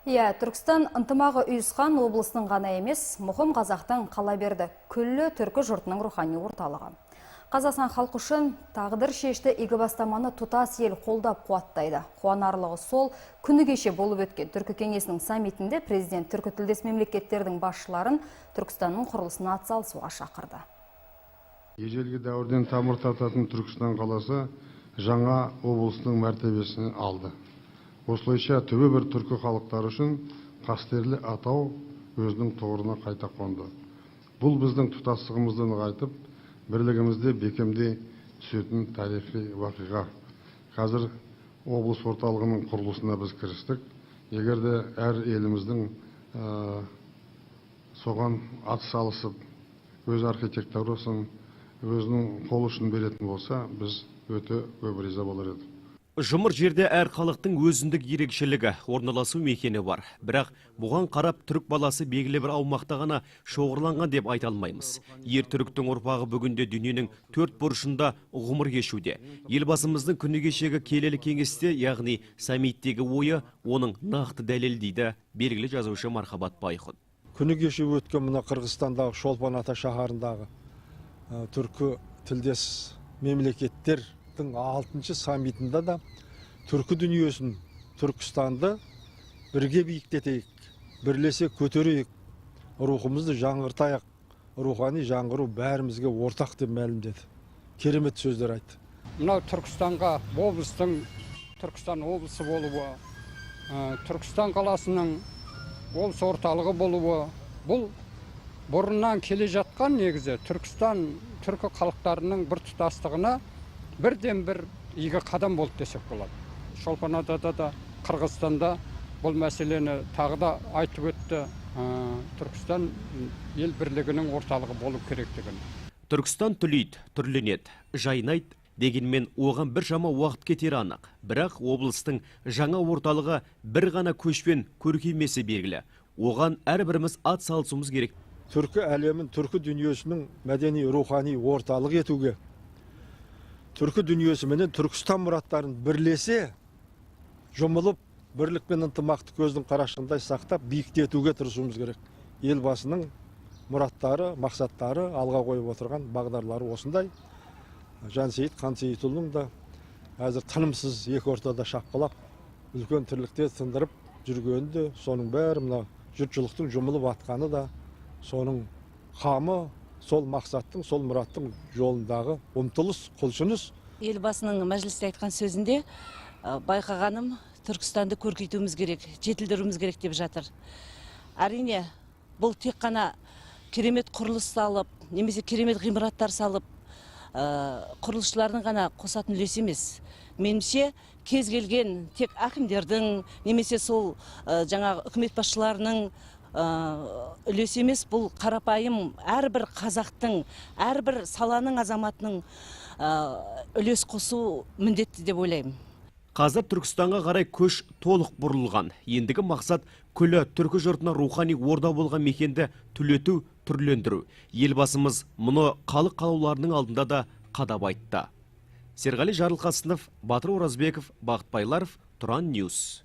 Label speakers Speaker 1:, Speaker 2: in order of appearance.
Speaker 1: Түркістан ынтымағы үйісқан облыстың ғана емес, мұқым қазақтың қала берді күллі түркі жұртының рухани орталығы. Қазақстан халқы үшін тағдыр шешті игі бастаманы тұтас ел қолдап қуаттайды. Қуанарлығы сол, күні кеше болып өткен Түркі кеңесінің саммитінде президент түркі тілдес мемлекеттердің басшыларын Түркістанның құрылысына атсалысуға шақырды.
Speaker 2: Ежелгі дәуірден тамыр тартатын Түркістан қаласы жаңа облыстың мәртебесін алды. Осылайша түбі бір түркі халықтары үшін қастерлі атау өзінің тұғырына қайта қонды. Бұл біздің тұтастығымызды нығайтып, бірлігімізді бекемдей түсетін тарихи уақиға. Қазір облыс орталығының құрылысына біз кірістік. Егер де әр еліміздің соған атсалысып, өз архитектурасын өзінің қол ұшын беретін болса, біз өте көп риза болар едік.
Speaker 3: Жұмыр жерде әр халықтың өзіндік ерекшелігі, орналасу мекені бар. Бірақ бұған қарап түрік баласы белгілі бір аумақта ғана шоғырланған деп айта алмаймыз. Ер түріктің ұрпағы бүгінде дүниенің төрт бұрышында ғұмыр кешуде. Елбасымыздың күні кешегі келелі кеңесте, яғни саммиттегі ойы оның нақты дәлелдейді белгілі жазушы Мархабат Байхұн.
Speaker 4: Күні кеше өткен мына Қырғызстандағы Шолпан ата шаһарындағы түркі тілдес мемлекеттер 6-шы саммитында да түркі дүниесін, Түркістанды бірге биіктетейік, бірлесе көтерейік, рухымызды жаңғыртайық, рухани жаңғыру бәрімізге ортақ деп мәлімдеді. Керемет сөздер айтты.
Speaker 5: Мынау Түркістанға облыстың Түркістан облысы болуы, Түркістан қаласының облыс орталығы болуы, бұл бұрыннан келе жатқан негізі Түркістан түркі халықтарының бір тұтастығына бірден бір игі қадам болды десек болады. Шолпан атада да Қырғызстанда бұл мәселені тағы да айтып өтті. Түркістан ел бірлігінің орталығы болу керектігін.
Speaker 3: Түркістан түлейді, түрленеді, жайнайды дегенмен оған бір жама уақыт кетері анық. Бірақ облыстың жаңа орталығы бір ғана көшпен көркеймесі белгілі. Оған әрбіріміз ат салысуымыз керек.
Speaker 4: Түркі әлемін, түркі дүниесінің мәдени рухани орталық етуге, түркі дүниесі менен Түркістан мұраттарын бірлесе, жұмылып, бірлік пен ынтымақты көздің қарашығындай сақтап, биіктетуге тырысуымыз керек. Елбасының мұраттары, мақсаттары, алға қойып отырған бағдарлары осындай. Жансейіт Қансейітұлының да әзір тынымсыз екі ортада шапқылап, үлкен тірлікте тындырып жүргенді, соның бәрі мына жұртшылықтың жұмылып атқаны да, соның қамы, сол мақсаттың, сол мұраттың жолындағы ұмтылыс, құлшыныс.
Speaker 6: Елбасының мәжілісте айтқан сөзінде байқағаным Түркістанды көркейтуіміз керек, жетілдіруіміз керек деп жатыр. Әрине, бұл тек қана керемет құрылыс салып, немесе керемет ғимараттар салып, құрылысшылардың ғана қосатын үлес емес. Меніңше, кез келген тек әкімдердің, немесе сол жаңағы үкімет басшыларының үлес емес, бұл қарапайым әрбір қазақтың, әрбір саланың азаматының үлес қосу міндетті деп ойлаймын.
Speaker 3: Қазір Түркістанға қарай көш толық бұрылған. Ендігі мақсат күллі түркі жұртына рухани орда болған мекенді түлету, түрлендіру. Елбасымыз мұны халық қалауларының алдында да қадап айтты. Серғали Жарылқасынов, Батыр Оразбеков, Бақыт Байларов, Тұран Ньюс.